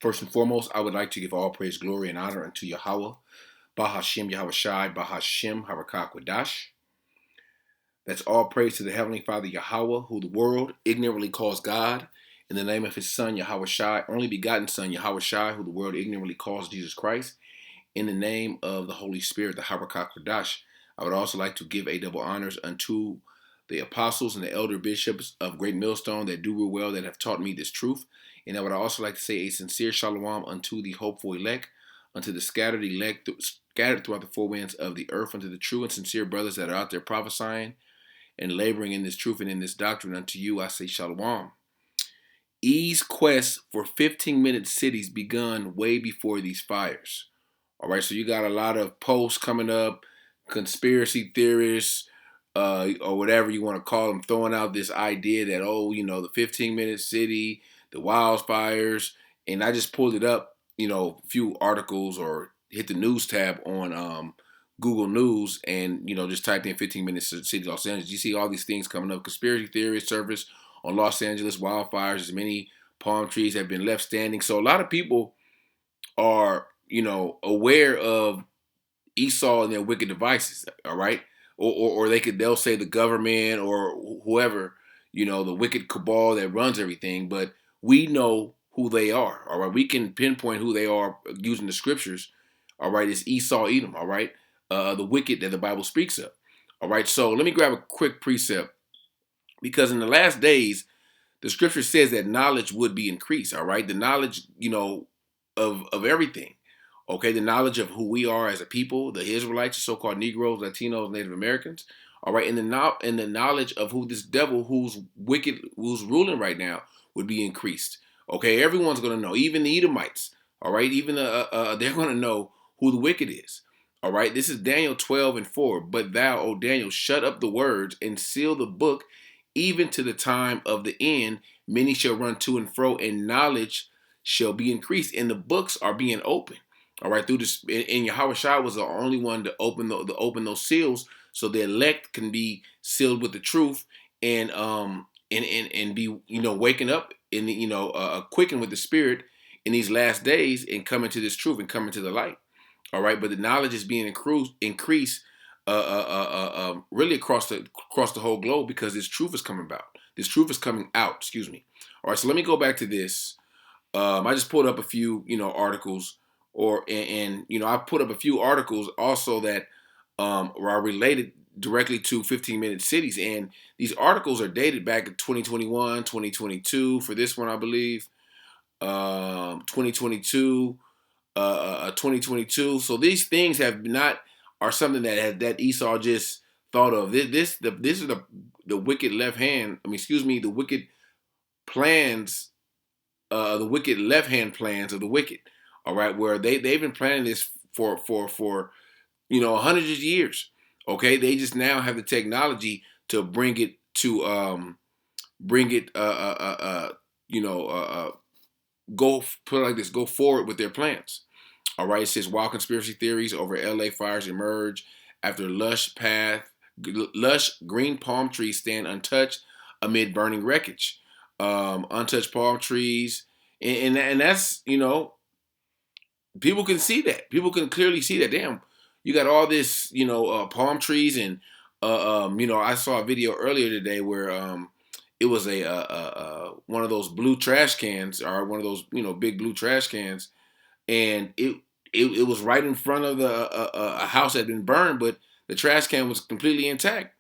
First and foremost, I would like to give all praise, glory, and honor unto Yahawah, Bahasham, Yahawashi, Bahasham, Harakakwadash. That's all praise to the Heavenly Father Yahawah, who the world ignorantly calls God, in the name of his Son, Yahawashi, only begotten Son, Yahawashi, who the world ignorantly calls Jesus Christ, in the name of the Holy Spirit, the Harakakwadash. I would also like to give a double honors unto the apostles and the elder bishops of Great Millstone that do real well, that have taught me this truth. And I would also like to say a sincere shalom unto the hopeful elect, unto the scattered elect, scattered throughout the four winds of the earth, unto the true and sincere brothers that are out there prophesying and laboring in this truth and in this doctrine. Unto you I say shalom. E's quest for 15-minute cities begun way before these fires. All right, so you got a lot of posts coming up, conspiracy theorists, or whatever you want to call them, throwing out this idea that, the 15-minute city, the wildfires. And I just pulled it up, a few articles, or hit the news tab on Google News, and, just typed in 15-minute city, Los Angeles. You see all these things coming up. Conspiracy theories surface on Los Angeles wildfires. As many palm trees have been left standing. So a lot of people are, aware of Esau and their wicked devices, all right? Or they'll say the government or whoever, the wicked cabal that runs everything, but we know who they are, all right? We can pinpoint who they are using the scriptures, all right? It's Esau, Edom, all right? The wicked that the Bible speaks of, all right? So let me grab a quick precept, because in the last days, the scripture says that knowledge would be increased, all right? The knowledge, of everything. Okay, the knowledge of who we are as a people, the Israelites, so-called Negroes, Latinos, Native Americans. All right, and the knowledge of who this devil, who's wicked, who's ruling right now, would be increased. Okay, everyone's going to know, even the Edomites. All right, even they're going to know who the wicked is. All right, this is Daniel 12:4. But thou, O Daniel, shut up the words and seal the book, even to the time of the end. Many shall run to and fro, and knowledge shall be increased. And the books are being opened. All right, through this, and Yahawashi was the only one to open those seals, so the elect can be sealed with the truth, and be waking up and quickened with the Spirit in these last days, and coming to this truth and coming to the light. All right, but the knowledge is being increased really across the whole globe, because this truth is coming about. This truth is coming out. Excuse me. All right, so let me go back to this. I just pulled up a few articles. I put up a few articles also that are related directly to 15-minute cities, and these articles are dated back in 2021, 2022 for this one, I believe, 2022, 2022. So these things are something that Esau just thought of. This is the wicked left hand. The wicked plans, the wicked left hand plans of the wicked. All right, where they've been planning this for hundreds of years. Okay, they just now have the technology to bring it go put it like this, go forward with their plans. All right, it says wild conspiracy theories over LA fires emerge after lush green palm trees stand untouched amid burning wreckage. Untouched palm trees, and that's people can see that. People can clearly see that. Damn, you got all this, palm trees, and I saw a video earlier today where it was a one of those blue trash cans, or one of those big blue trash cans, and it was right in front of a house that had been burned, but the trash can was completely intact.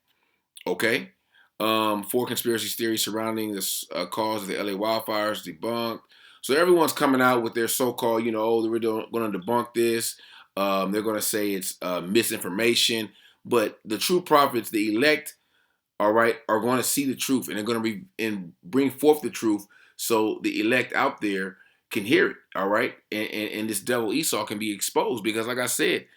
Okay. Four conspiracy theories surrounding this cause of the LA wildfires debunked. So everyone's coming out with their so-called, we're going to debunk this. They're going to say it's misinformation. But the true prophets, the elect, all right, are going to see the truth, and they're going to bring forth the truth, so the elect out there can hear it, all right, and this devil Esau can be exposed, because, like I said,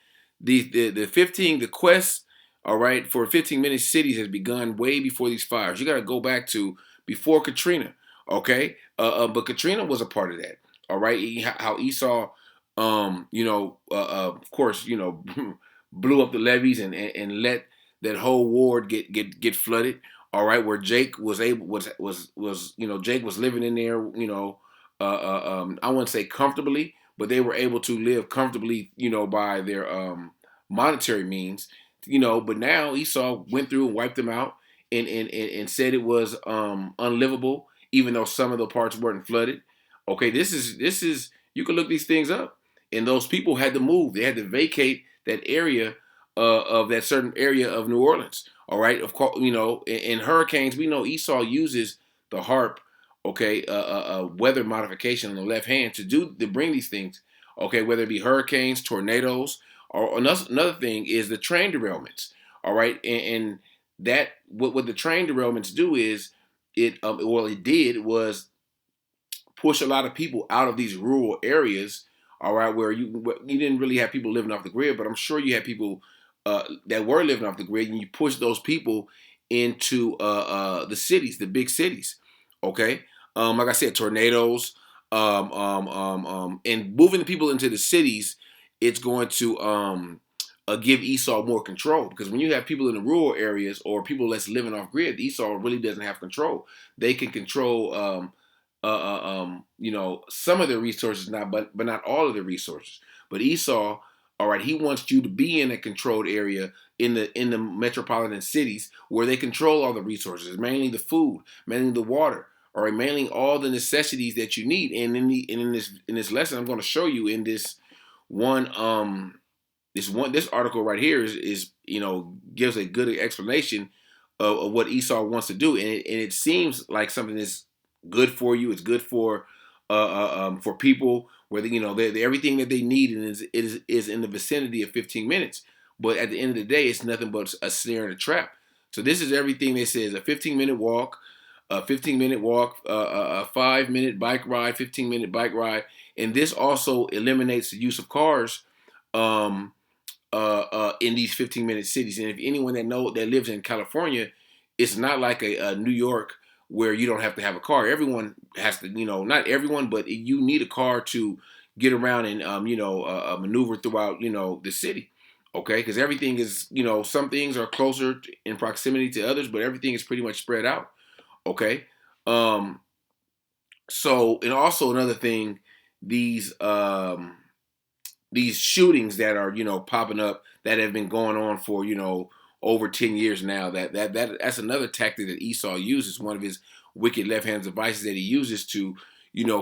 the quest, all right, for 15-minute cities has begun way before these fires. You got to go back to before Katrina, okay? But Katrina was a part of that, all right? How Esau, of course, blew up the levees and let that whole ward get flooded, all right? Where Jake was Jake was living in there, I wouldn't say comfortably, but they were able to live comfortably, by their monetary means, But now Esau went through and wiped them out, and said it was unlivable, even though some of the parts weren't flooded. Okay, this is you can look these things up, and those people had to move. They had to vacate that area of that certain area of New Orleans. All right, of course, in hurricanes, we know Esau uses the harp, okay, weather modification on the left hand to bring these things, okay, whether it be hurricanes, tornadoes, or another thing is the train derailments. All right, and that what the train derailments do is it did was push a lot of people out of these rural areas, all right, where you didn't really have people living off the grid, but I'm sure you had people that were living off the grid, and you pushed those people into the cities, the big cities, okay? Like I said, tornadoes, and moving the people into the cities, it's going to give Esau more control, because when you have people in the rural areas or people that's living off grid, Esau really doesn't have control. They can control some of the resources, not but not all of the resources. But Esau, all right, he wants you to be in a controlled area in the metropolitan cities where they control all the resources, mainly the food, mainly the water, all right, mainly all the necessities that you need. And in this lesson, I'm going to show you in one this article right here is gives a good explanation of what Esau wants to do, and it seems like something that's good for you. It's good for people where everything that they need and is in the vicinity of 15 minutes. But at the end of the day, it's nothing but a snare and a trap. So this is everything they say is a 15-minute walk, a 5-minute bike ride, 15-minute bike ride, and this also eliminates the use of cars. In these 15-minute cities. And if anyone that lives in California, it's not like a New York where you don't have to have a car. Everyone has to, not everyone, but you need a car to get around and maneuver throughout the city. Okay, because everything is some things are closer in proximity to others, but everything is pretty much spread out. Okay, so and also another thing, these these shootings that are popping up that have been going on for over 10 years now, that's another tactic that Esau uses, one of his wicked left hand devices that he uses to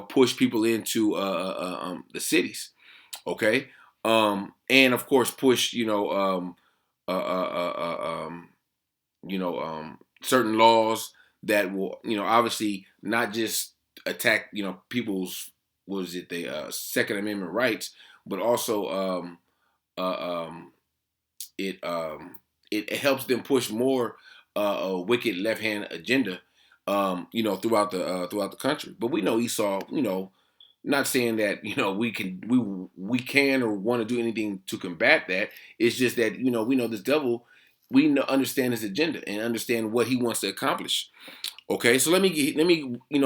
push people into the cities, okay, and of course push uh, uh, uh, um, certain laws that will obviously not just attack people's, what is it, the Second Amendment rights, but also uh, um, it it helps them push more a wicked left hand agenda, throughout the country. But we know Esau, not saying that we can or want to do anything to combat that. It's just that we know this devil. We understand his agenda and understand what he wants to accomplish. Okay, so let me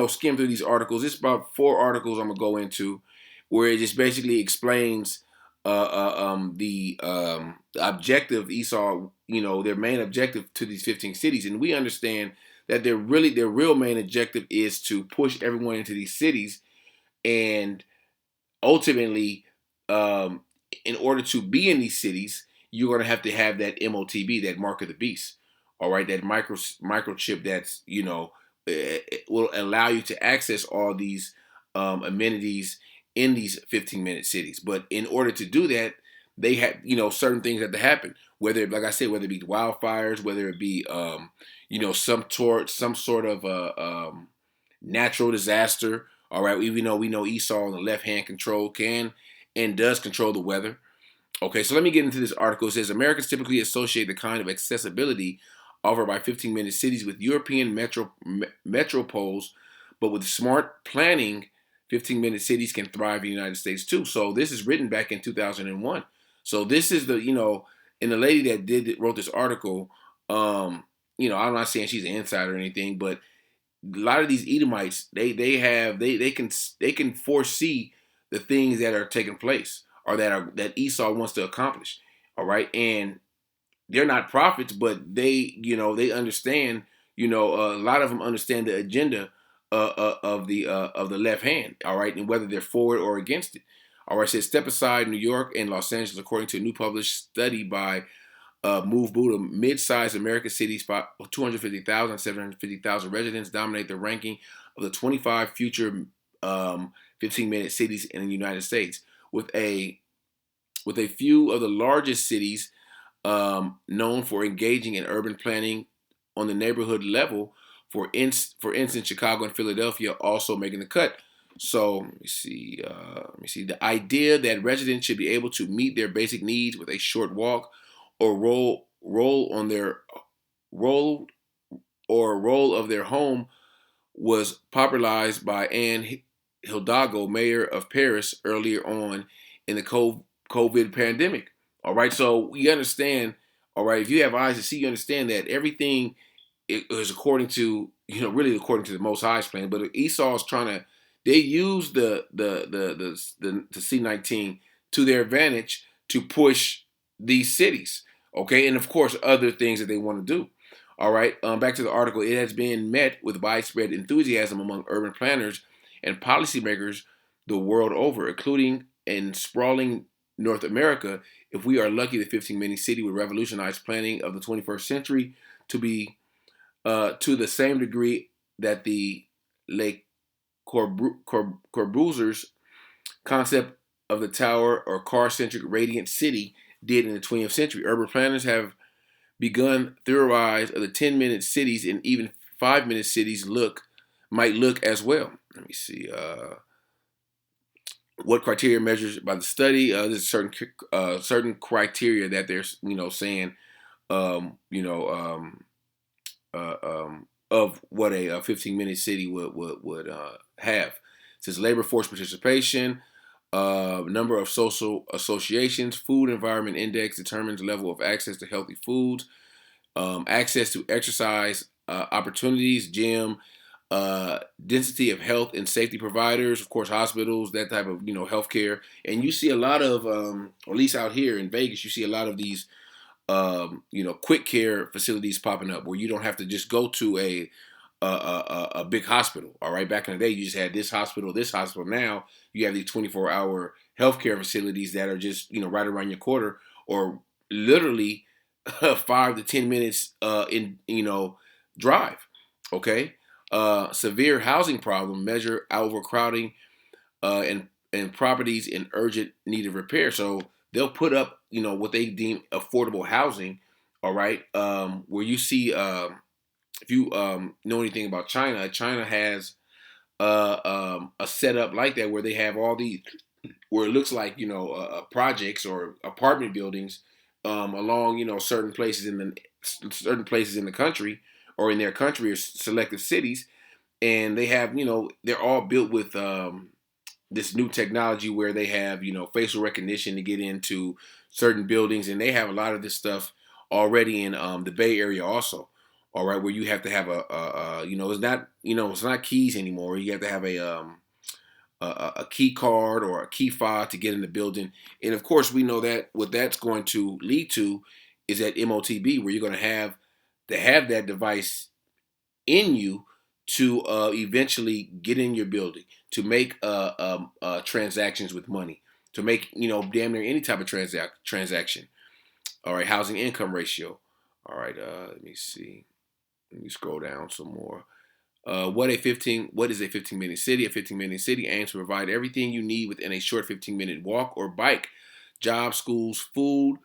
skim through these articles. It's about 4 articles I'm gonna go into, where it just basically explains the objective Esau, their main objective to these 15 cities, and we understand that their real main objective is to push everyone into these cities, and ultimately, um, in order to be in these cities, you're going to have that MOTB, that mark of the beast. All right, that microchip that's it will allow you to access all these amenities in these 15-minute cities. But in order to do that, they had certain things have to happen. Whether, like I said, whether it be wildfires, whether it be some sort of natural disaster. All right, even though we know Esau on the left hand can and does control the weather. Okay, so let me get into this article. It says Americans typically associate the kind of accessibility offered by 15-minute cities with European metropoles, but with smart planning, 15-minute cities can thrive in the United States too. So this is written back in 2001. So this is and the lady that wrote this article, I'm not saying she's an insider or anything, but a lot of these Edomites, they can foresee the things that are taking place, or that Esau wants to accomplish. All right, and they're not prophets, but they understand. A lot of them understand the agenda of the left hand. All right, and whether they're for it or against it. All right, it says step aside New York and Los Angeles, according to a new published study by Move Buddha. Mid-sized American cities, 250,000, 750,000 residents, dominate the ranking of the 25 future 15-minute cities in the United States, with a few of the largest cities known for engaging in urban planning on the neighborhood level. For instance, Chicago and Philadelphia also making the cut. So let me see. The idea that residents should be able to meet their basic needs with a short walk or roll roll of their home was popularized by Anne Hidalgo, mayor of Paris, earlier on in the COVID pandemic. All right, so you understand. All right, if you have eyes to see, you understand that everything is according to, really according to the Most High's plan. But Esau is trying to, they use the C-19 to their advantage to push these cities. Okay, and of course other things that they want to do. All right, back to the article. It has been met with widespread enthusiasm among urban planners and policymakers the world over, including in sprawling North America. If we are lucky, the 15-minute city would revolutionize planning of the 21st century to be to the same degree that the Le Corbusier's concept of the tower or car-centric radiant city did in the 20th century. Urban planners have begun theorize of the 10-minute cities, and even 5-minute cities might look as well. Let me see. What criteria measures by the study? There's certain criteria that they're saying um, you know um, of what a 15-minute city would have. It says labor force participation, number of social associations, food environment index determines the level of access to healthy foods, access to exercise opportunities, gym, density of health and safety providers, of course, hospitals, that type of healthcare. And you see a lot of, or at least out here in Vegas, you see a lot of these quick care facilities popping up where you don't have to just go to a big hospital. All right, back in the day, you just had this hospital, this hospital. Now you have these 24-hour healthcare facilities that are just right around your corner, or literally 5 to 10 minutes in drive. Okay, severe housing problem measure overcrowding and properties in urgent need of repair. So they'll put up, what they deem affordable housing. All right, where you see, if you know anything about China, China has a setup like that where they have all these, where it looks like projects or apartment buildings along certain places in the country, or in their country, or selected cities, and they have they're all built with this new technology where they have facial recognition to get into certain buildings, and they have a lot of this stuff already in the Bay Area also. All right, where you have to have it's not keys anymore. You have to have a key card or a key fob to get in the building, and of course we know that what that's going to lead to is that MOTB, where you're going to have that device in you to eventually get in your building, to make transactions with money, to make damn near any type of transaction. All right, housing income ratio. All right, let me see. Let me scroll down some more. What is a 15-minute city? A 15-minute city aims to provide everything you need within a short 15-minute walk or bike. Jobs, schools, food,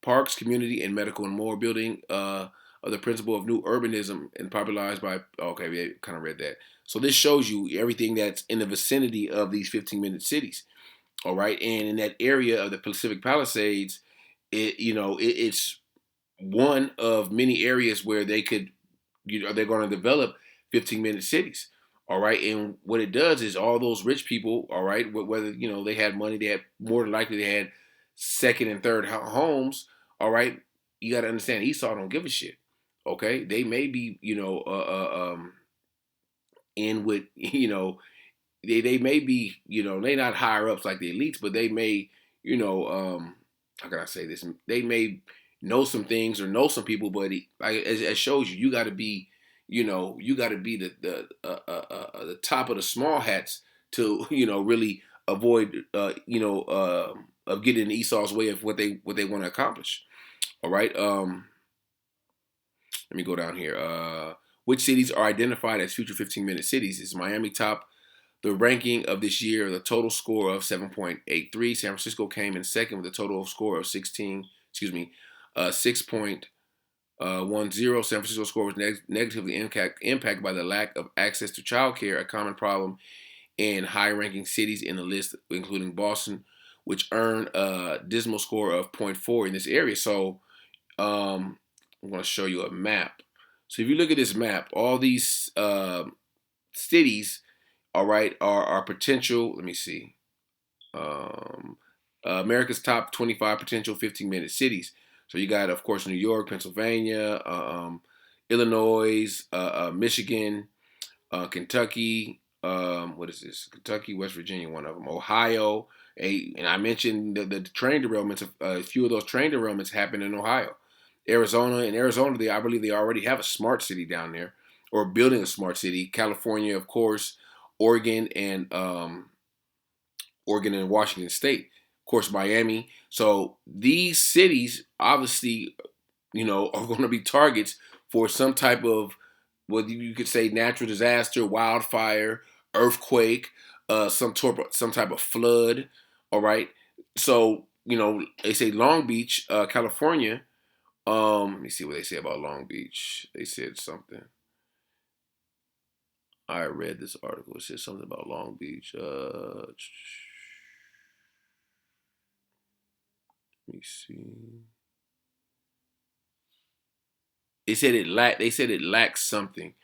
parks, community, and medical and more. Building of the principle of new urbanism and popularized by, okay, we kind of read that. So this shows you everything that's in the vicinity of these 15-minute cities. All right, and in that area of the Pacific Palisades, it's one of many areas where they're going to develop 15-minute cities. All right, and what it does is all those rich people, all right, whether they had money, they had, more than likely they had second and third homes. All right, you got to understand, Esau don't give a shit. Okay, they may be in with they may be they not higher ups like the elites, but they may how can I say this? They may know some things or know some people, but it shows you got to be you got to be the top of the small hats to really avoid of getting in Esau's way of what they want to accomplish. All right. Let me go down here. Which cities are identified as future 15-minute cities? Is Miami top the ranking of this year, the total score of 7.83. San Francisco came in second with a total score of 6.10. San Francisco score was negatively impacted by the lack of access to childcare, a common problem in high-ranking cities in the list, including Boston, which earned a dismal score of 0.4 in this area. So I'm going to show you a map. So if you look at this map, all these cities, all right, are potential. Let me see. America's top 25 potential 15-minute cities. So you got, of course, New York, Pennsylvania, Illinois, Michigan, Kentucky. What is this? Kentucky, West Virginia, one of them. Ohio. And I mentioned the train derailments. A few of those train derailments happened in Ohio. Arizona. In Arizona, I believe they already have a smart city down there, or building a smart city. California, of course, Oregon, and Washington State. Of course, Miami. So these cities, obviously, are going to be targets for some type of, what you could say, natural disaster, wildfire, earthquake, some type of flood. All right. So they say Long Beach, California. Let me see what they say about Long Beach. They said something. I read this article. It said something about Long Beach. Let me see. They said it lacks something.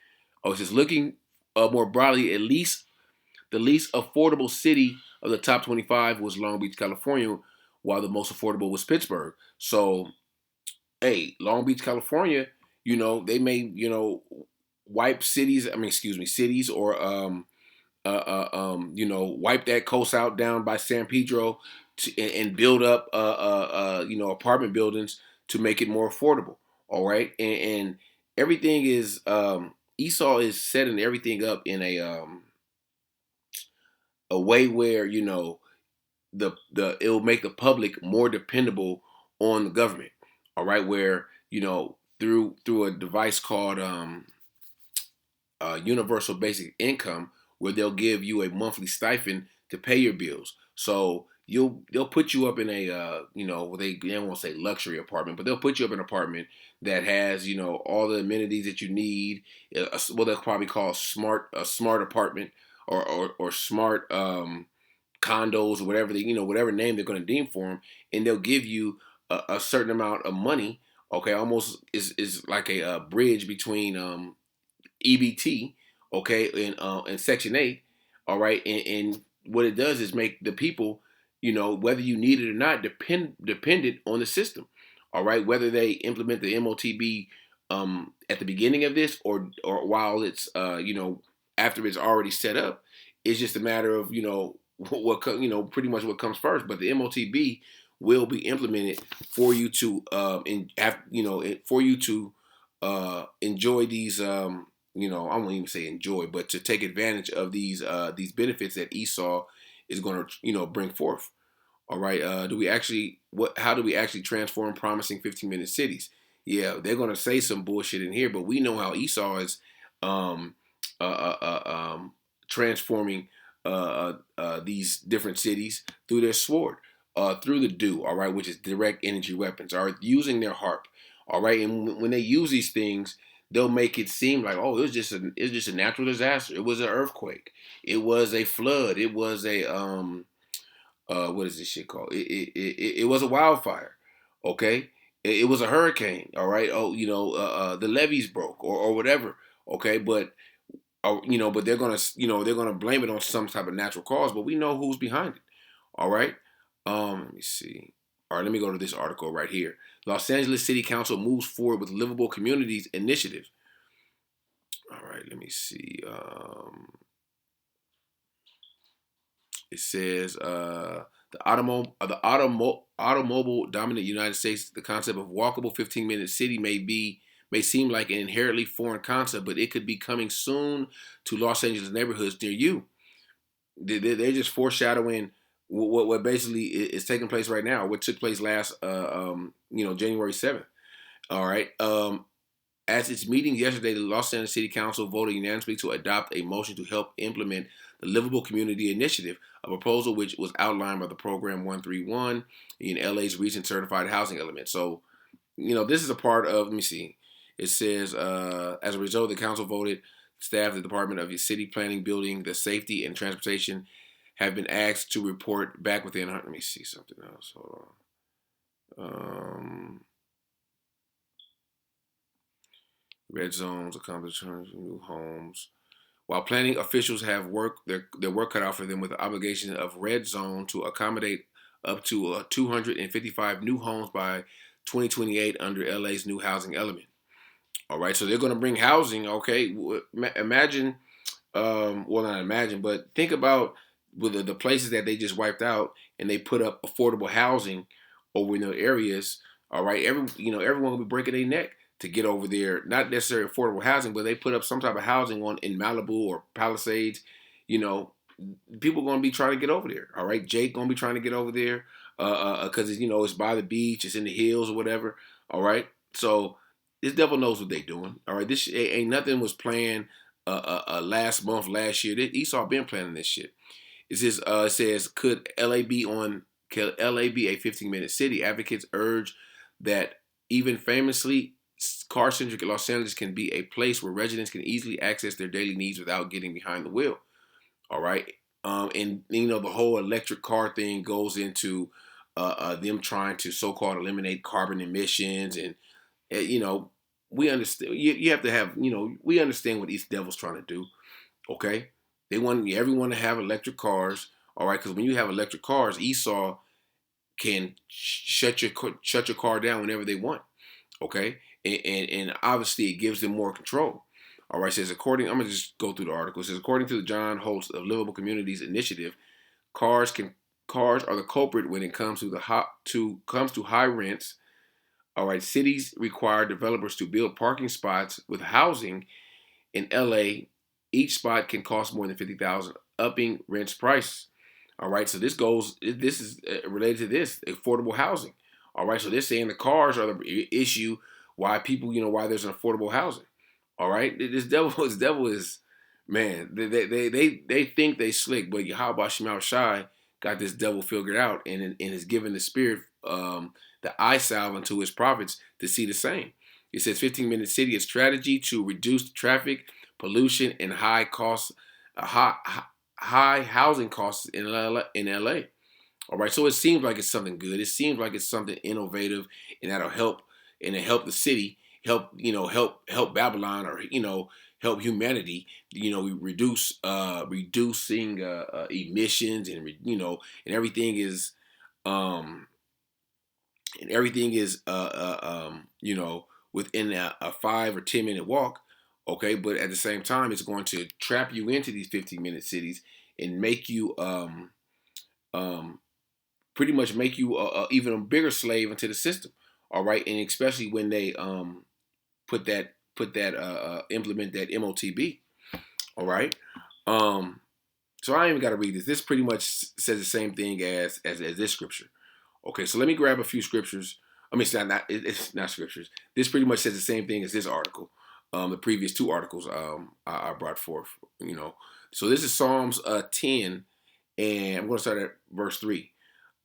Oh, it says looking more broadly, at least the least affordable city of the top 25 was Long Beach, California, while the most affordable was Pittsburgh. So, hey, Long Beach, California, they may, wipe cities. I mean, excuse me, cities, or wipe that coast out down by San Pedro and build up, apartment buildings to make it more affordable. All right, and everything is Esau is setting everything up in a way where the it will make the public more dependable on the government. All right, where through a device called universal basic income, where they'll give you a monthly stipend to pay your bills. So they'll put you up in a they won't say luxury apartment, but they'll put you up in an apartment that has all the amenities that you need. What they'll probably call a smart apartment, or smart condos, or whatever whatever name they're going to deem for them, and they'll give you a certain amount of money. Okay, almost is like a bridge between EBT, okay, and Section 8, all right, and what it does is make the people, whether you need it or not, dependent on the system, all right, whether they implement the MOTB at the beginning of this, or while it's after it's already set up. It's just a matter of pretty much what comes first. But the MOTB will be implemented for you to for you to enjoy these I won't even say enjoy, but to take advantage of these benefits that Esau is going to bring forth. All right, how do we actually transform promising 15-minute cities? Yeah, they're going to say some bullshit in here, but we know how Esau is um, transforming these different cities through their sword, through the dew, all right, which is direct energy weapons, are using their harp, all right, and when they use these things, they'll make it seem like, oh, it's just a natural disaster. It was an earthquake. It was a flood. It was a what is this shit called? It was a wildfire. Okay, it was a hurricane. All right. Oh, the levees broke, or whatever. Okay, but but they're gonna blame it on some type of natural cause. But we know who's behind it. All right. Let me see. All right, let me go to this article right here. Los Angeles City Council moves forward with livable communities initiative. All right, let me see. It says the automobile dominant United States, the concept of walkable 15-minute city may be may seem like an inherently foreign concept, but it could be coming soon to Los Angeles neighborhoods near you. They're just foreshadowing what basically is taking place right now. What took place last, January 7th. All right. At its meeting yesterday, the Los Angeles City Council voted unanimously to adopt a motion to help implement the Livable Community Initiative, a proposal which was outlined by the Program 131 in LA's recent certified housing element. So, this is a part of, let me see, it says, as a result, the council voted staff, the Department of City Planning, Building, the Safety, and Transportation have been asked to report back within, let me see something else. Hold on. Red zones, accomplished new homes. While planning officials have their work cut out for them with the obligation of red zone to accommodate up to 255 new homes by 2028 under LA's new housing element. All right, so they're going to bring housing. Okay, imagine, well, not imagine, but think about with the places that they just wiped out, and they put up affordable housing over in their areas. All right, everyone will be breaking their neck to get over there. Not necessarily affordable housing, but they put up some type of housing in Malibu or Palisades. You know, people going to be trying to get over there. All right, Jake going to be trying to get over there because it's by the beach, it's in the hills or whatever. All right, so this devil knows what they doing. All right, this ain't nothing was planned last month, last year. Esau been planning this shit. It says, could LA be a 15-minute city? Advocates urge that even famously car-centric Los Angeles can be a place where residents can easily access their daily needs without getting behind the wheel. All right. And the whole electric car thing goes into them trying to so-called eliminate carbon emissions. And, we understand. You have to have, we understand what these devils trying to do. Okay. They want everyone to have electric cars. All right. Because when you have electric cars, Esau can shut your car down whenever they want. Okay. And obviously it gives them more control. All right, it says I'm gonna just go through the article. It says according to the John Holtz of Livable Communities Initiative, cars are the culprit when it comes to high rents. All right, cities require developers to build parking spots with housing. In LA, each spot can cost more than $50,000, upping rents price. All right, so this is related to this affordable housing. All right, so they're saying the cars are the issue why people, why there's an affordable housing. All right, this devil is, man. They think they slick, but Yahawashi got this devil figured out, and is giving the spirit the eye salve unto his prophets to see the same. It says 15-minute city, a strategy to reduce traffic, pollution, and high housing costs in LA. All right, so it seems like it's something good. It seems like it's something innovative, and that'll help the city, help Babylon, or help humanity. Reducing emissions, and everything is um within a 5 or 10 minute walk. Okay, but at the same time, it's going to trap you into these 15-minute cities and make you um pretty much make you even a bigger slave into the system. All right, and especially when they implement that MOTB. All right. So I ain't even got to read this. This pretty much says the same thing as this scripture. Okay, so let me grab a few scriptures. I mean, it's not scriptures. This pretty much says the same thing as this article. The previous two articles I brought forth. So this is Psalms 10, and I'm going to start at verse 3.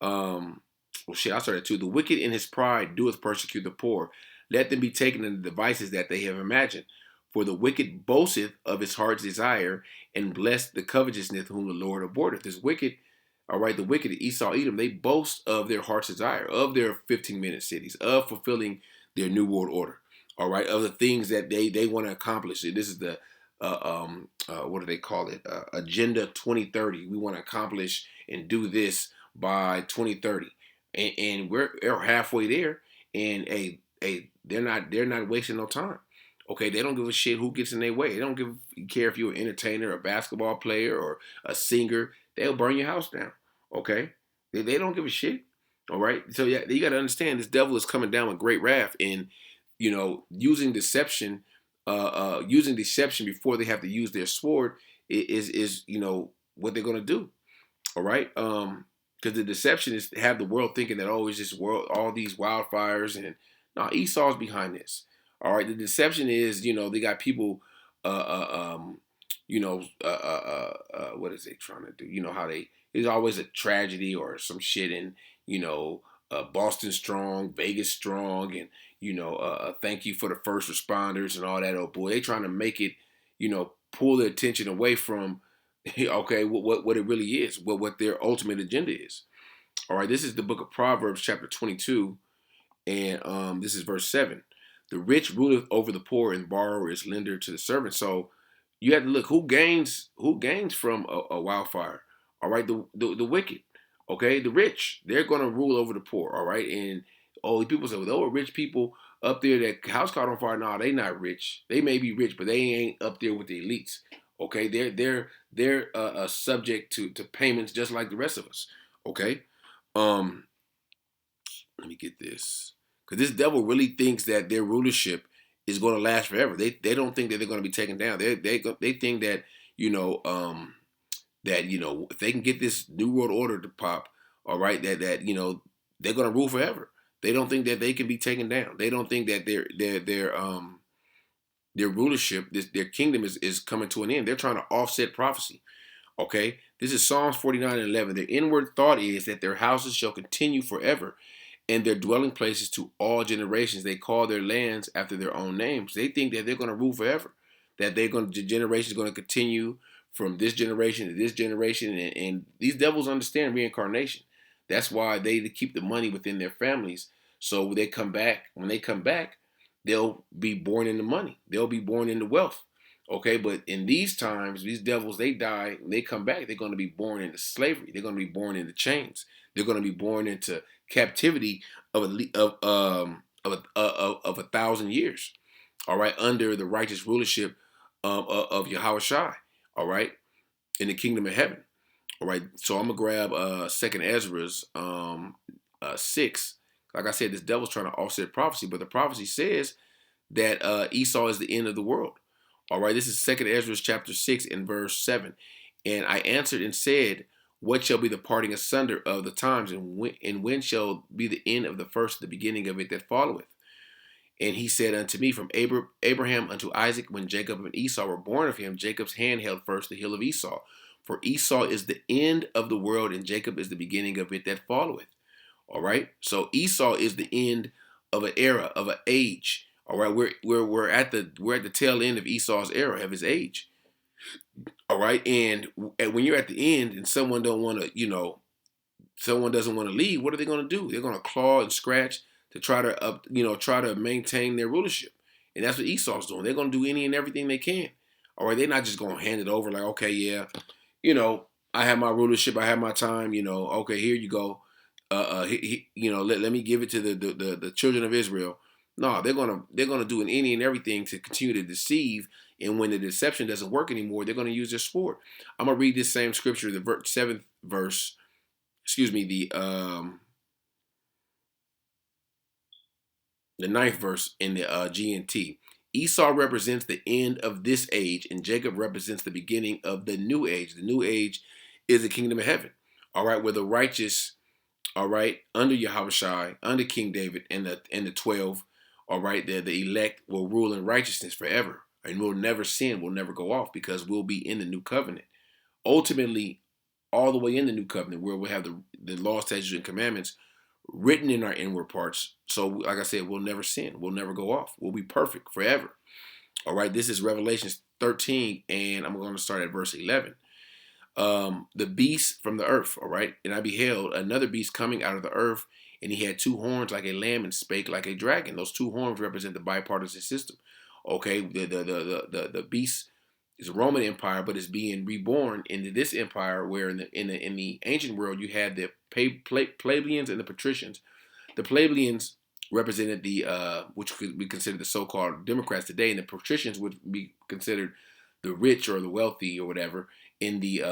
I'll start at 2. The wicked in his pride doeth persecute the poor. Let them be taken in the devices that they have imagined. For the wicked boasteth of his heart's desire, and bless the covetousness whom the Lord abhorreth. This wicked, all right, the wicked, Esau, Edom, they boast of their heart's desire, of their 15-minute cities, of fulfilling their new world order, all right, of the things that they want to accomplish. This is the, what do they call it? Agenda 2030. We want to accomplish and do this by 2030. And we're halfway there, and they're not wasting no time. Okay, they don't give a shit who gets in their way. They don't care if you're an entertainer, a basketball player, or a singer. They'll burn your house down. Okay, they don't give a shit. All right, so yeah, you got to understand this devil is coming down with great wrath, and using deception, using deception before they have to use their sword is what they're gonna do. All right. Because the deception is to have the world thinking that, oh, it's just world, all these wildfires, and no, Esau's behind this. All right. The deception is, they got people, what is they trying to do? How there's always a tragedy or some shit in, Boston strong, Vegas strong, and, thank you for the first responders and all that. Oh boy, they trying to make it, pull the attention away from okay, what it really is, what their ultimate agenda is. All right, this is the book of Proverbs, chapter 22, and this is verse 7. The rich ruleth over the poor, and borrower is lender to the servant. So you have to look who gains from a wildfire. All right, the wicked. Okay, the rich, they're gonna rule over the poor. All right, and all the people say, well, there were rich people up there that house caught on fire. No, they not rich. They may be rich, but they ain't up there with the elites. Okay, they're subject to payments just like the rest of us. Okay, um, let me get this, because this devil really thinks that their rulership is going to last forever. They don't think that they're going to be taken down. They think that if they can get this new world order to pop, all right, that they're going to rule forever. They don't think that they can be taken down. They don't think that their rulership, their kingdom is coming to an end. They're trying to offset prophecy. Okay, this is Psalms 49:11. Their inward thought is that their houses shall continue forever, and their dwelling places to all generations. They call their lands after their own names. They think that they're going to rule forever, that the generation is going to continue from this generation to this generation. And these devils understand reincarnation. That's why they keep the money within their families. So when they come back, they'll be born into money. They'll be born into wealth. Okay, but in these times, these devils, they die, and they come back, they're going to be born into slavery. They're going to be born into chains. They're going to be born into captivity of 1,000 years. All right, under the righteous rulership of Yahawashi. All right, in the kingdom of heaven. All right, so I'm gonna grab Second Ezra's 6. Like I said, this devil's trying to offset prophecy, but the prophecy says that Esau is the end of the world. All right, this is Second Ezra chapter 6 and verse 7. And I answered and said, what shall be the parting asunder of the times, and when shall be the end of the first, the beginning of it that followeth? And he said unto me, from Abraham unto Isaac, when Jacob and Esau were born of him, Jacob's hand held first the heel of Esau. For Esau is the end of the world, and Jacob is the beginning of it that followeth. All right, so Esau is the end of an era, of an age. All right, we're at the tail end of Esau's era, of his age. All right, and when you're at the end and someone doesn't want to leave, what are they going to do? They're going to claw and scratch to try to maintain their rulership, and that's what Esau's doing. They're going to do any and everything they can. All right, they're not just going to hand it over like, okay, yeah, I have my rulership, I have my time. Okay, here you go. Let me give it to the children of Israel. No, they're gonna do any and everything to continue to deceive. And when the deception doesn't work anymore, they're gonna use their sword. I'm gonna read this same scripture, the seventh verse. Excuse me, the ninth verse in the GNT. Esau represents the end of this age, and Jacob represents the beginning of the new age. The new age is the kingdom of heaven. All right, where the righteous, all right, under Yahawashi, under King David and the 12, all right, the elect will rule in righteousness forever, and we'll never sin, we'll never go off, because we'll be in the new covenant. Ultimately, all the way in the new covenant, where we'll have the law, statutes, and commandments written in our inward parts. So, like I said, we'll never sin, we'll never go off, we'll be perfect forever. All right, this is Revelation 13, and I'm going to start at verse 11. The beast from the earth, all right, and I beheld another beast coming out of the earth, and he had two horns like a lamb and spake like a dragon. Those two horns represent the bipartisan system. Okay, the beast is a Roman Empire, but it's being reborn into this empire, where in the ancient world you had the plebeians and the patricians. The plebeians represented which could be considered the so-called Democrats today, and the patricians would be considered the rich or the wealthy or whatever in the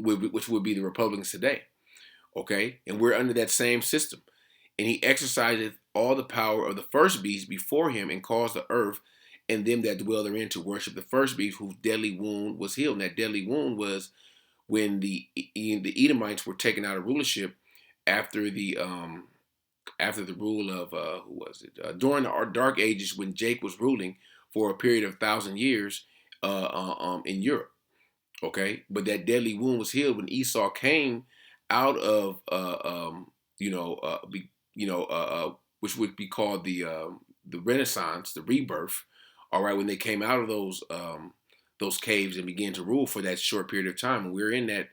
which would be the Republicans today. Okay, and we're under that same system. And he exerciseth all the power of the first beast before him, and caused the earth and them that dwell therein to worship the first beast, whose deadly wound was healed. And that deadly wound was when the Edomites were taken out of rulership after the rule of who was it during the Dark Ages, when Jake was ruling for a period of 1,000 years in Europe. Okay, but that deadly wound was healed when Esau came out of which would be called the Renaissance, the rebirth. All right, when they came out of those caves and began to rule for that short period of time, and we're in that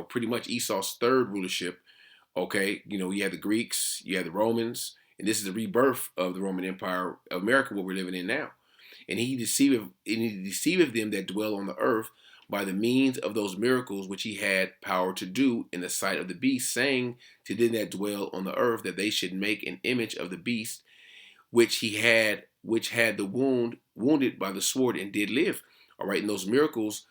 pretty much Esau's third rulership. Okay, you had the Greeks, you had the Romans, and this is the rebirth of the Roman Empire of America, what we're living in now. And he deceiveth them that dwell on the earth by the means of those miracles which he had power to do in the sight of the beast, saying to them that dwell on the earth that they should make an image of the beast which had the wounded by the sword and did live. All right, and those miracles,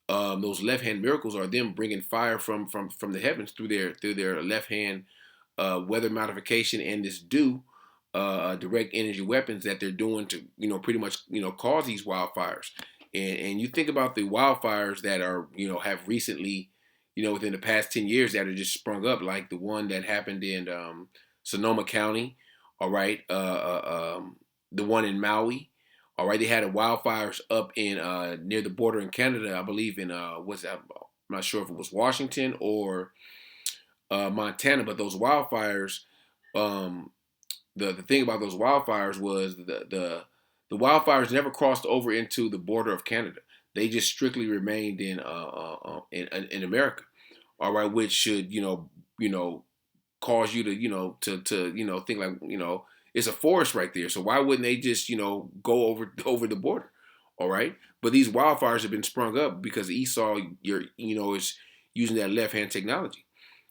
those left hand miracles, are them bringing fire from the heavens through their left hand weather modification and this dew, direct energy weapons that they're doing to pretty much cause these wildfires. And you think about the wildfires that are have recently within the past 10 years that are just sprung up, like the one that happened in Sonoma County. All right, the one in Maui. All right, they had a wildfires up in near the border in Canada, I believe in was that, I'm not sure if it was Washington or Montana, but those wildfires, the thing about those wildfires was the wildfires never crossed over into the border of Canada. They just strictly remained in America. All right, which should cause you to think like it's a forest right there. So why wouldn't they just go over the border? All right, but these wildfires have been sprung up because Esau is using that left hand technology.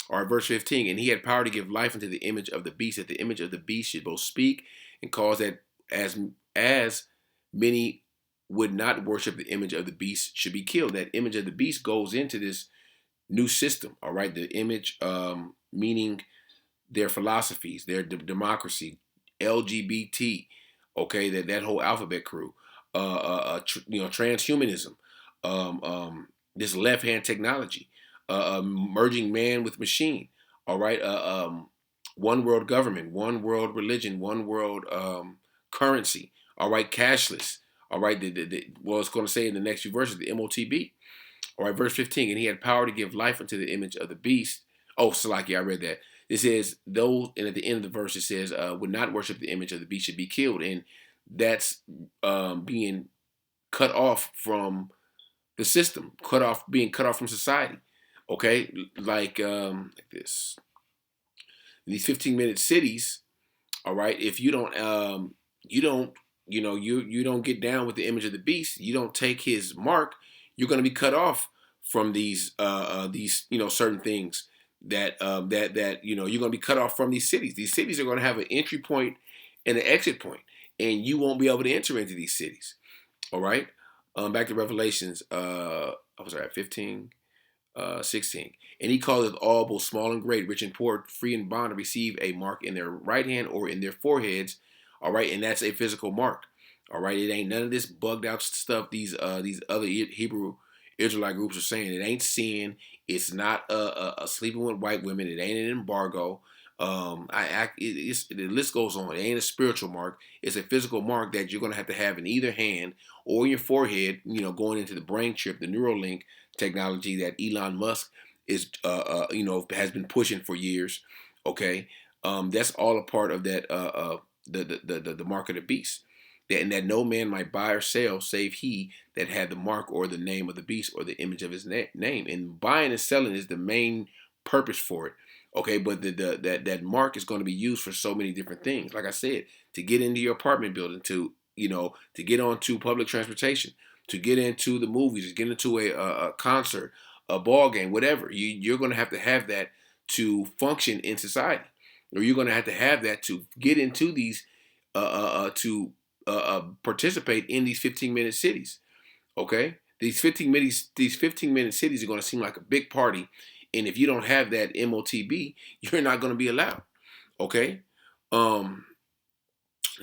Or verse 15, and he had power to give life unto the image of the beast, that the image of the beast should both speak and cause that as many would not worship the image of the beast should be killed. That image of the beast goes into this new system. All right, the image meaning their philosophies, their democracy, LGBT, okay, that whole alphabet crew, transhumanism, this left hand technology, merging man with machine. All right, one world government, one world religion, one world currency. All right, cashless. All right, well, it's going to say in the next few verses, the MOTB. All right, verse 15, and he had power to give life unto the image of the beast. Oh, Salaki, I read that. It says, those, and at the end of the verse, it says, would not worship the image of the beast should be killed. And that's being cut off from the system, being cut off from society. Okay, like this. In these 15-minute cities, all right, if you don't, you don't get down with the image of the beast, you don't take his mark, you're going to be cut off from these certain things that you're going to be cut off from these cities. These cities are going to have an entry point and an exit point, and you won't be able to enter into these cities. All right. Back to Revelations. I was at 15, 16. And he calleth all, both small and great, rich and poor, free and bond, to receive a mark in their right hand or in their foreheads. All right, and that's a physical mark. All right, it ain't none of this bugged out stuff these other Hebrew Israelite groups are saying. It ain't sin. It's not a sleeping with white women. It ain't an embargo. The list goes on. It ain't a spiritual mark. It's a physical mark that you're going to have in either hand or your forehead, going into the brain chip, the Neuralink technology that Elon Musk is, has been pushing for years. Okay. That's all a part of that, the mark of the beast. And that no man might buy or sell save he that had the mark or the name of the beast or the image of his name. And buying and selling is the main purpose for it. Okay, but that mark is going to be used for so many different things. Like I said, to get into your apartment building, to get onto public transportation, to get into the movies, to get into a concert, a ball game, whatever. You're going to have that to function in society, or you're going to have that to get into these to participate in these 15-minute cities. Okay, these 15-minute cities are going to seem like a big party And if you don't have that MOTB, you're not going to be allowed. Okay. Let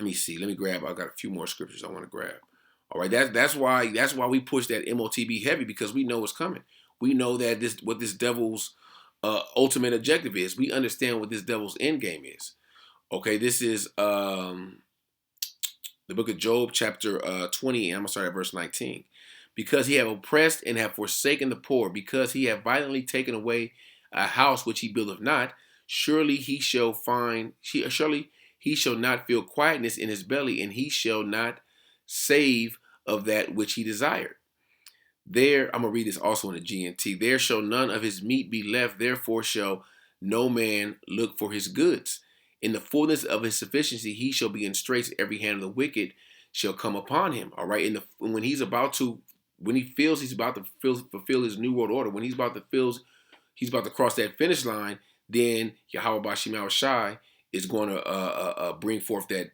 me see. Let me grab. I got a few more scriptures I want to grab. All right. That's why we push that MOTB heavy, because we know it's coming. We know that what this devil's ultimate objective is. We understand what this devil's end game is. Okay. This is the book of Job, chapter 20, and I'm going to start at verse 19. Because he have oppressed and have forsaken the poor, because he have violently taken away a house which he buildeth not, surely he shall not feel quietness in his belly, and he shall not save of that which he desired. There, I'm going to read this also in the GNT. There shall none of his meat be left, therefore shall no man look for his goods. In the fullness of his sufficiency, he shall be in straits. Every hand of the wicked shall come upon him. All right. When he feels he's about to fulfill his new world order, when he's about to cross that finish line, then Yahawah Bahasham Yahawashi is going to bring forth that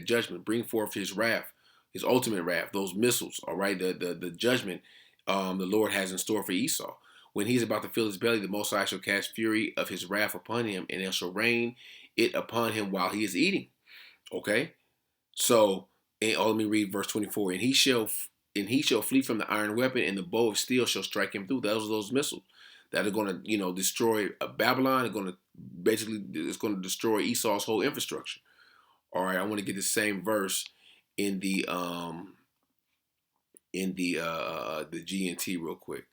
judgment, bring forth his wrath, his ultimate wrath, those missiles. All right. The judgment the Lord has in store for Esau. When he's about to fill his belly, the Most High shall cast fury of his wrath upon him, and it shall rain it upon him while he is eating. Okay, so let me read verse 24. And he shall flee from the iron weapon, and the bow of steel shall strike him through. Those missiles that are going to destroy Babylon. It's going to destroy Esau's whole infrastructure. All right, I want to get the same verse in the GNT real quick.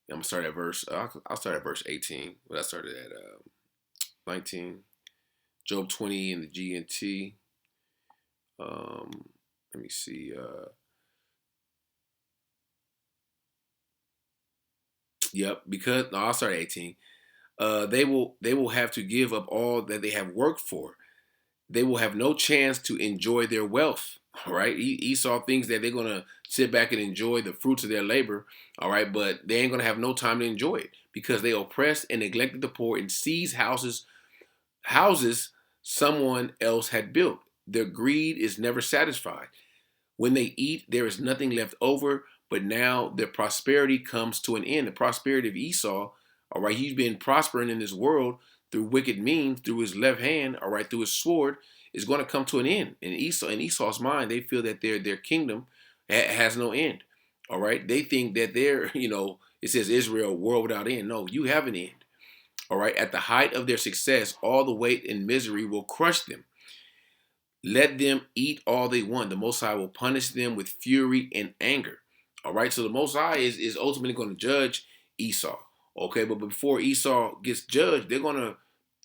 I'm gonna start at verse. I'll start at verse 18. But I started at 19. Job 20 in the GNT. Let me see. Because I'll start at 18. They will have to give up all that they have worked for. They will have no chance to enjoy their wealth. All right. Esau thinks that they're going to sit back and enjoy the fruits of their labor. All right. But they ain't going to have no time to enjoy it, because they oppressed and neglected the poor and seized houses someone else had built. Their greed is never satisfied. When they eat, there is nothing left over, but now their prosperity comes to an end. The prosperity of Esau, all right, he's been prospering in this world through wicked means, through his left hand, all right, through his sword, is going to come to an end. And in Esau's mind, they feel that their kingdom has no end. All right, they think that it says Israel, world without end. No, you have an end. All right, at the height of their success, all the weight and misery will crush them. Let them eat all they want. The Most High will punish them with fury and anger. All right, so the Most High is ultimately going to judge Esau. Okay, but before Esau gets judged, they're going to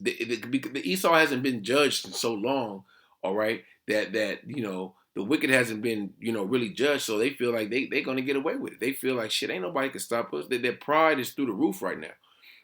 the Esau hasn't been judged in so long, all right, that the wicked hasn't been really judged, so they feel like they're gonna get away with it. They feel like shit, ain't nobody can stop us. Their pride is through the roof right now.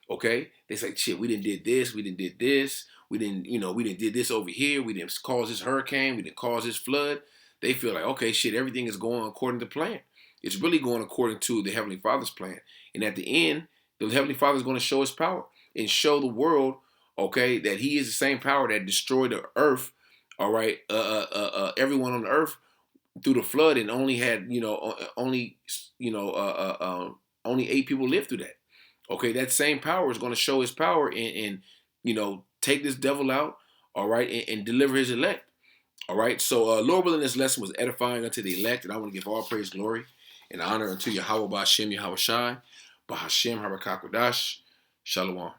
Okay, they say shit, we didn't did this, we didn't did this, we didn't did this over here, we didn't cause this hurricane, we didn't cause this flood. They feel like, okay, shit, everything is going according to plan. It's really going according to the Heavenly Father's plan, and at the end, the Heavenly Father is going to show His power and show the world, okay, that He is the same power that destroyed the earth, all right, everyone on the earth through the flood, and only had only 8 people lived through that. Okay, that same power is going to show His power and take this devil out, all right, and deliver His elect. All right, so Lord willing, this lesson was edifying unto the elect, and I want to give all praise, glory, and honor unto Yahawah Bahasham Yahawashi, Bahasham Harakak Wadash, Shalom.